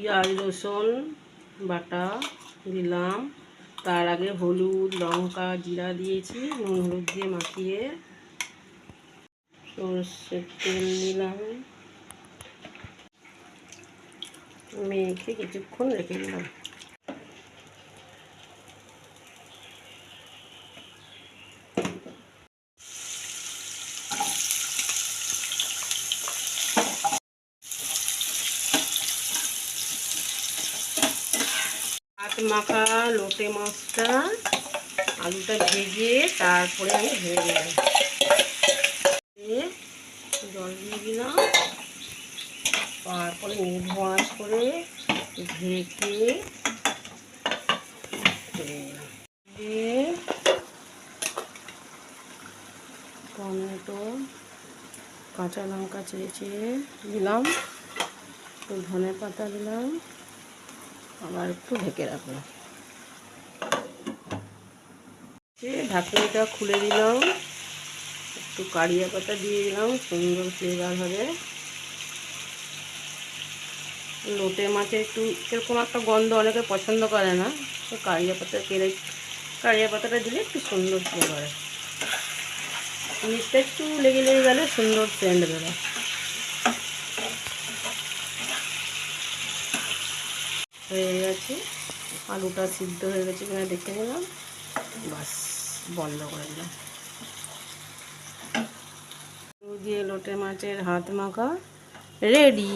পেঁয়াজ রসুন বাটা দিলাম। তার আগে হলুদ লঙ্কা জিরা দিয়েছি, নুন হলুদ দিয়ে মাখিয়ে সরষের তেল দিলাম, মেখে কিছুক্ষণ রেখে দিলাম। হাত মাখা লোটে মাছটা আলুটা ভেজে তারপরে আমি ঢেলে দিলাম, জল দিয়ে দিলাম। তারপরে মিট ভাজ করে ঢেকে দিয়ে টমেটো কাঁচা লঙ্কা চেড়ে দিলাম, একটু ধনে পাতা দিলাম, আবার একটু ঢেকে রাখলাম। ঢাকনিটা খুলে দিলাম, একটু কারিয়া পাতা দিয়ে দিলাম, সুন্দর ফ্লেভার হবে। লোটে মাছে একটু এরকম একটা গন্ধ অনেকে পছন্দ করে না, তো কারিয়া পাতাটা দিলে একটু সুন্দর ফ্লেভার হয়। নিচটা একটু লেগে গেলে সুন্দর সেন্ট বেরোয়। হয়ে গেছে, আলুটা সিদ্ধ হয়ে গেছে কিনা দেখে নিলাম, বাস বন্ধ করে দিলাম। দিয়ে লোটে মাছের হাত মাখা রেডি।